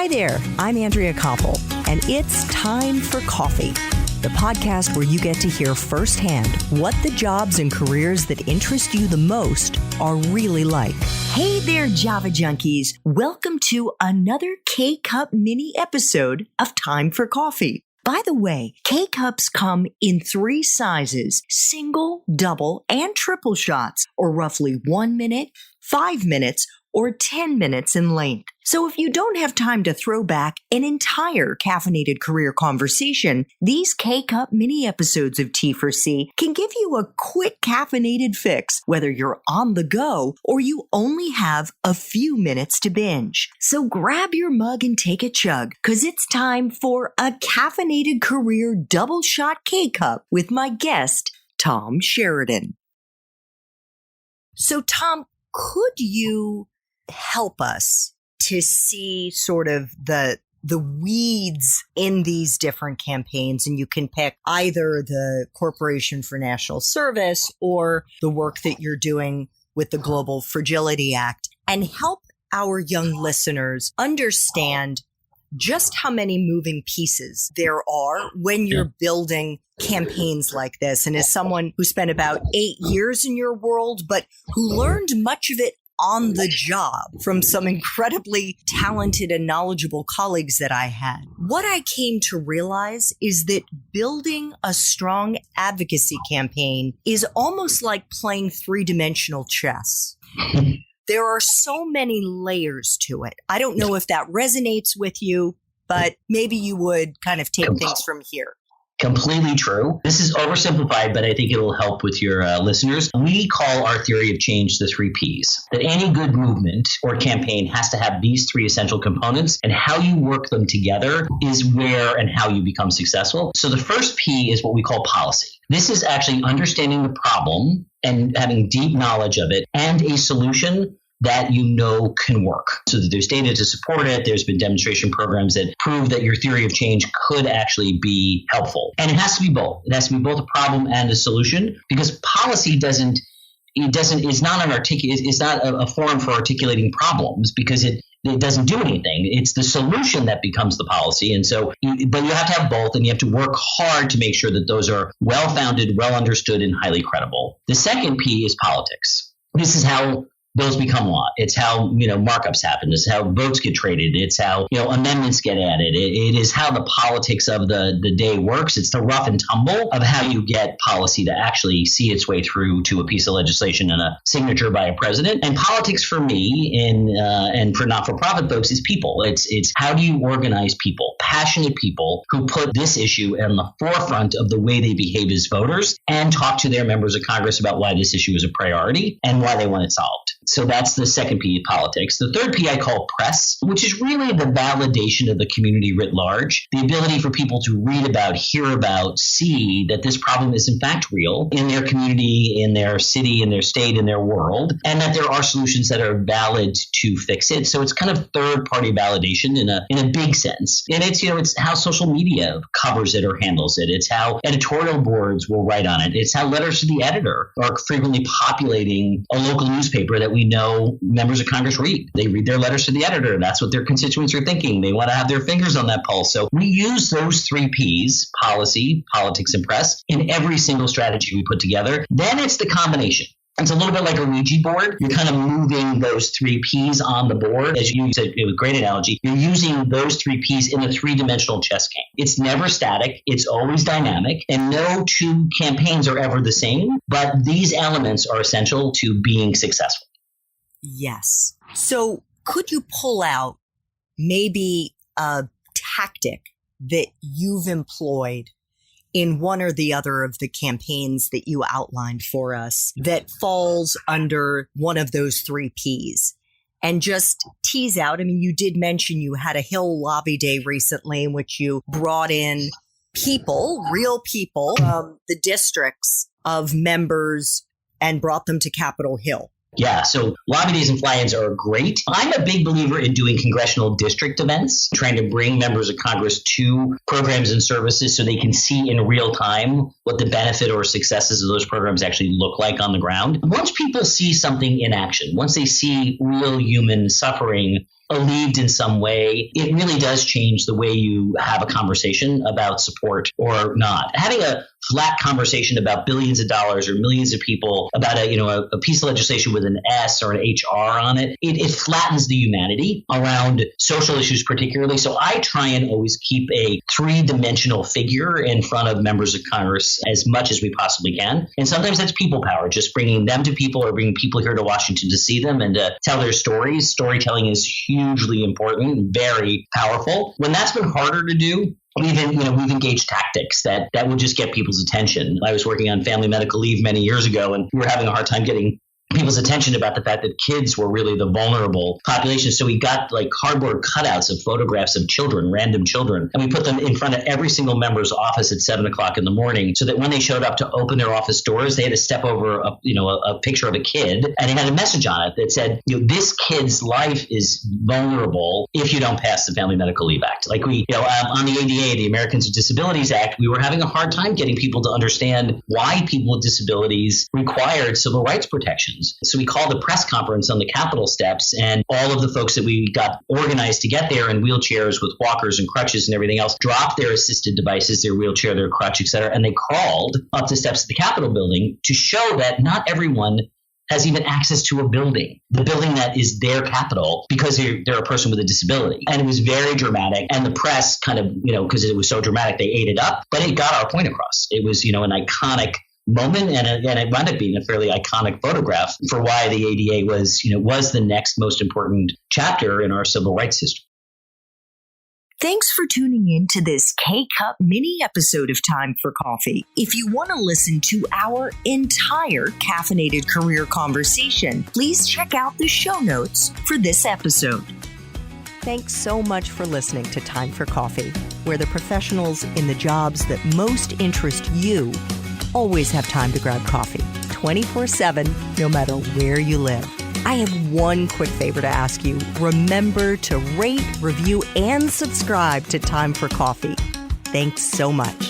Hi there, I'm Andrea Koppel, and it's time for Coffee, the podcast where you get to hear firsthand what the jobs and careers that interest you the most are really like. Hey there, Java junkies. Welcome to another K-Cup mini episode of Time for Coffee. By the way, K-Cups come in 3 sizes, single, double, and triple shots, or roughly 1 minute, 5 minutes, or 10 minutes in length. So if you don't have time to throw back an entire caffeinated career conversation, these K-Cup mini episodes of T4C can give you a quick caffeinated fix, whether you're on the go or you only have a few minutes to binge. So grab your mug and take a chug, because it's time for a caffeinated career double shot K-Cup with my guest, Tom Sheridan. So Tom, could you help us to see sort of the weeds in these different campaigns? And you can pick either the Corporation for National Service or the work that you're doing with the Global Fragility Act, and help our young listeners understand just how many moving pieces there are when you're building campaigns like this. And as someone who spent about 8 years in your world, but who learned much of it on the job from some incredibly talented and knowledgeable colleagues that I had, what I came to realize is that building a strong advocacy campaign is almost like playing 3-dimensional chess. There are so many layers to it. I don't know if that resonates with you, but maybe you would kind of take things from here. Completely true. This is oversimplified, but I think it'll help with your listeners. We call our theory of change the 3 Ps. That any good movement or campaign has to have these 3 essential components, and how you work them together is where and how you become successful. So the first P is what we call policy. This is actually understanding the problem and having deep knowledge of it and a solution that you know can work. So that there's data to support it. There's been demonstration programs that prove that your theory of change could actually be helpful. And it has to be both. It has to be both a problem and a solution, because policy is not a forum for articulating problems, because it doesn't do anything. It's the solution that becomes the policy. And so, but you have to have both, and you have to work hard to make sure that those are well-founded, well-understood, and highly credible. The second P is politics. This is how bills become law. It's how, markups happen. It's how votes get traded. It's how, amendments get added. It is how the politics of the day works. It's the rough and tumble of how you get policy to actually see its way through to a piece of legislation and a signature by a president. And politics for me and for not-for-profit folks is people. It's how do you organize people, passionate people who put this issue in the forefront of the way they behave as voters and talk to their members of Congress about why this issue is a priority and why they want it solved. So that's the second P, politics. The third P I call press, which is really the validation of the community writ large, the ability for people to read about, hear about, see that this problem is in fact real in their community, in their city, in their state, in their world, and that there are solutions that are valid to fix it. So it's kind of third-party validation in a big sense. And it's how social media covers it or handles it. It's how editorial boards will write on it. It's how letters to the editor are frequently populating a local newspaper that we know members of Congress read. They read their letters to the editor. That's what their constituents are thinking. They want to have their fingers on that pulse. So we use those 3 Ps, policy, politics, and press, in every single strategy we put together. Then it's the combination. It's a little bit like a Ouija board. You're kind of moving those 3 Ps on the board. As you said, it was a great analogy. You're using those 3 Ps in a 3-dimensional chess game. It's never static. It's always dynamic. And no 2 campaigns are ever the same. But these elements are essential to being successful. Yes. So could you pull out maybe a tactic that you've employed in one or the other of the campaigns that you outlined for us that falls under one of those 3 Ps? And just tease out, you did mention you had a Hill Lobby Day recently in which you brought in people, real people from the districts of members and brought them to Capitol Hill. Yeah, so lobby days and fly-ins are great. I'm a big believer in doing congressional district events, trying to bring members of Congress to programs and services so they can see in real time what the benefit or successes of those programs actually look like on the ground. Once people see something in action, once they see real human suffering alleviated in some way, it really does change the way you have a conversation about support or not. Having a flat conversation about billions of dollars or millions of people about a piece of legislation with an S or an HR on it, it flattens the humanity around social issues particularly. So I try and always keep a three-dimensional figure in front of members of Congress as much as we possibly can. And sometimes that's people power, just bringing them to people or bringing people here to Washington to see them and to tell their stories. Storytelling is hugely important, very powerful. When that's been harder to do, we've engaged tactics that will just get people's attention. I was working on family medical leave many years ago, and we were having a hard time getting people's attention about the fact that kids were really the vulnerable population. So we got like cardboard cutouts of photographs of children, random children, and we put them in front of every single member's office at 7 o'clock in the morning so that when they showed up to open their office doors, they had to step over a picture of a kid, and it had a message on it that said, this kid's life is vulnerable if you don't pass the Family Medical Leave Act. Like on the ADA, the Americans with Disabilities Act, we were having a hard time getting people to understand why people with disabilities required civil rights protections. So we called a press conference on the Capitol steps, and all of the folks that we got organized to get there in wheelchairs with walkers and crutches and everything else dropped their assisted devices, their wheelchair, their crutch, et cetera, and they crawled up the steps of the Capitol building to show that not everyone has even access to a building, the building that is their Capitol, because they're a person with a disability. And it was very dramatic. And the press kind of, because it was so dramatic, they ate it up, but it got our point across. It was, an iconic moment, and it wound up being a fairly iconic photograph for why the ADA was the next most important chapter in our civil rights history. Thanks for tuning in to this K-Cup mini episode of Time for Coffee. If you want to listen to our entire caffeinated career conversation, please check out the show notes for this episode. Thanks so much for listening to Time for Coffee, where the professionals in the jobs that most interest you always have time to grab coffee, 24/7, no matter where you live. I have one quick favor to ask you. Remember to rate, review, and subscribe to Time for Coffee. Thanks so much.